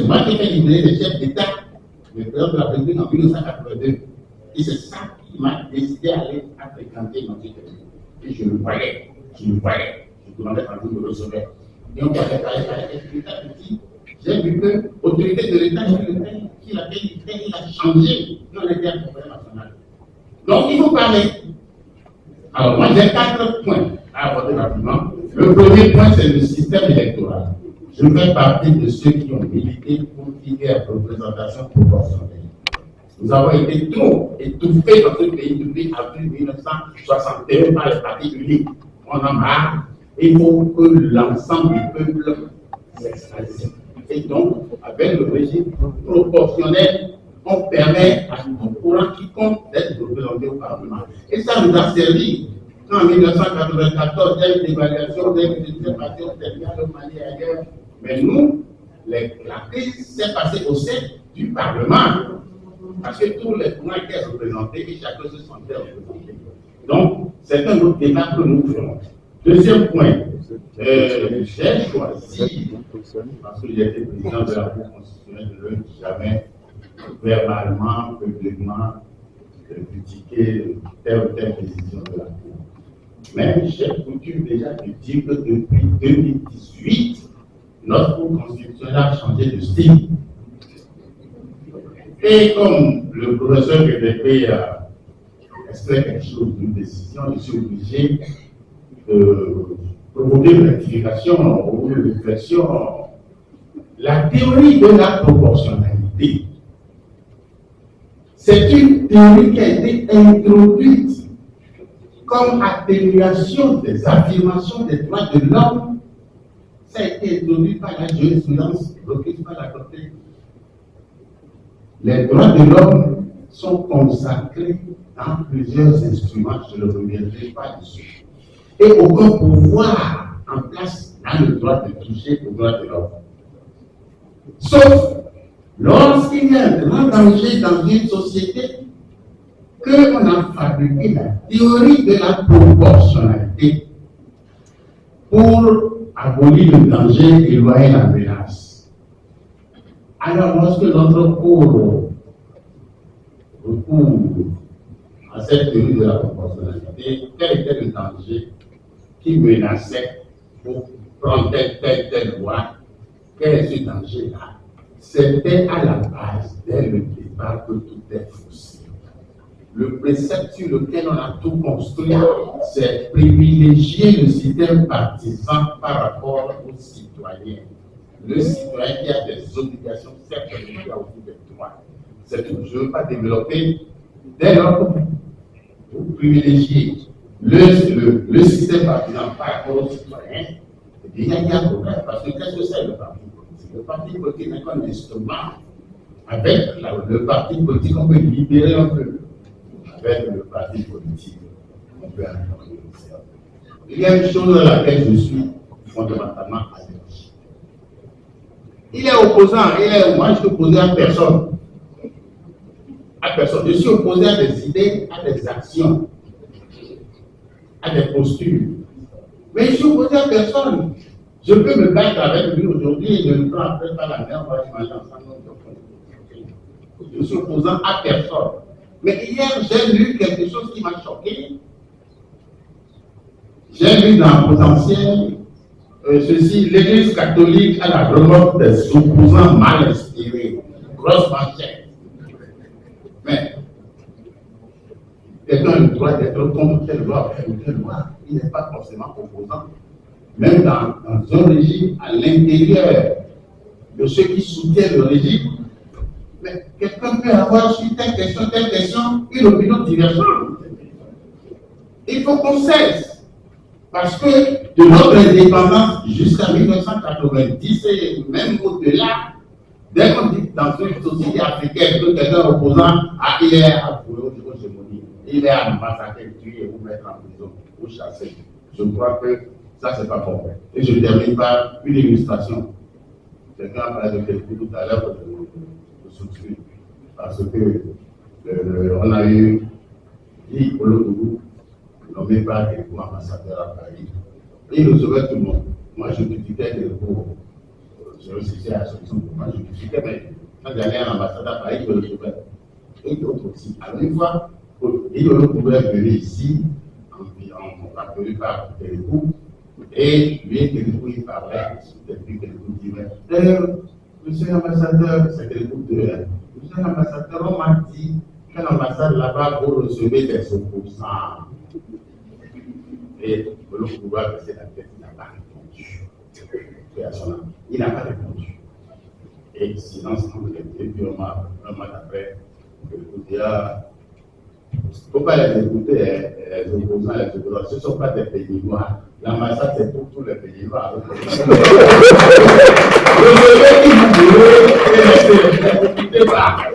c'est moi qui ai fait livrer les chefs d'État, le président de la République en 1982. Et c'est ça qui m'a décidé à fréquenter notre pays. Et je le voyais. Je demandais quand vous me recevez. Et on parlait l'État petit. J'ai vu que l'autorité de l'État, il a changé dans les termes national. Donc il faut parler. Alors moi j'ai 4 points à aborder rapidement. Le premier point, c'est le système électoral. Je fais partie de ceux qui ont milité pour qu'il y ait une représentation proportionnelle. Nous avons été trop étouffés dans ce pays depuis avril 1961 par les partis uniques. On en a marre. Il faut que l'ensemble du peuple s'exprime. Et donc, avec le régime proportionnel, on permet à un courant quiconque d'être représenté au Parlement. Et ça nous a servi. Quand en 1994, il y a eu une évaluation, il y a eu une séparation, le Mali et ailleurs. Mais nous, la crise s'est passée au sein du Parlement. Parce que tous les courants étaient représentés et chacun se sentait représenté. Donc, c'est un autre débat que nous ferons. Deuxième point, j'ai choisi, parce que j'ai été président de la Cour constitutionnelle, de ne jamais verbalement, publiquement, critiquer telle ou telle décision de la Cour. Mais j'ai coutume déjà de dire que depuis 2018, notre Cour constitutionnelle a changé de style. Et comme le professeur PDP a extrait quelque chose d'une décision, je suis obligé de provoquer une rectification ou une réflexion. La théorie de la proportionnalité, c'est une théorie qui a été introduite comme atténuation des affirmations des droits de l'homme. Ça a été introduit par la jurisprudence reprise par la Corte. Les droits de l'homme sont consacrés dans plusieurs instruments, je ne reviendrai pas dessus. Et aucun pouvoir en place dans le droit de toucher aux droits de l'homme. Sauf lorsqu'il y a un grand danger dans une société, qu'on a fabriqué la théorie de la proportionnalité pour abolir le danger, éloigner la menace. Alors, lorsque notre cour recourt à cette théorie de la proportionnalité, quel était le danger qui menaçait pour prendre telle loi? Quel est ce danger-là? C'était à la base, dès le départ, que tout est faussé. Le précepte sur lequel on a tout construit, c'est privilégier le système partisan par rapport aux citoyens. Le citoyen qui a des obligations, certes, il a aussi des droits. Je ne veux pas développer. Dès lors que vous privilégiez le système partisan par rapport aux citoyens, il y a un problème. Parce que qu'est-ce que c'est le parti politique? Le parti politique n'est qu'un instrument. Avec le parti politique, on peut libérer un peu. Avec le parti politique, on peut améliorer. Il y a une chose à laquelle je suis fondamentalement allergique. Il est opposant, moi je suis opposé à personne. Je suis opposé à des idées, à des actions, à des postures. Mais je suis opposé à personne. Je peux me battre avec lui aujourd'hui et je me prends après par la main, on va manger ensemble. Je suis opposant à personne. Mais hier, j'ai lu quelque chose qui m'a choqué. J'ai lu dans Potentiel ceci, l'Église catholique a la remorque des opposants mal inspirés. Grosse manchette. Mais quelqu'un a le droit d'être contre telle loi ou telle loi. Il n'est pas forcément opposant. Même dans un régime, à l'intérieur de ceux qui soutiennent le régime, mais quelqu'un peut avoir sur telle question, une opinion divergente. Il faut qu'on cesse. Parce que de notre indépendance jusqu'à 1990 et même au-delà, dès qu'on dit dans une société africaine que quelqu'un opposant à il est à vous l'hégémonie, il est à massacrer, tuer, vous mettre en prison, vous chasser. Je crois que ça, c'est pas bon. Et je termine par une illustration. Quelqu'un a parlé de quelque chose tout à l'heure de soutien. Parce que on a eu Guy Olodougou, nommé par les ambassadeurs à Paris. Et il recevait tout le monde. Moi, je critiquais les cours j'ai aussi fait la solution pour moi. Je discutais, mais quand j'allais à l'ambassade à Paris, je le trouvais. Et d'autres aussi. Alors, une fois, il le pouvait venir ici, on m'a appelé par téléphone, et lui, téléphone, il parlait, depuis téléphone, il disait, monsieur l'ambassadeur, c'est téléphone de monsieur l'ambassadeur, on m'a dit que l'ambassade là-bas, vous recevez des opposants. Et le pouvoir rester la tête, il n'a pas répondu. Il n'a pas répondu. Et silence, on l'a dit, puis un mois après, il ne faut pas les écouter, les opposants, ce ne sont pas des pays noirs. L'ambassade, c'est pour tous les pays noirs. Vous voulez, et ne l'écoutez pas.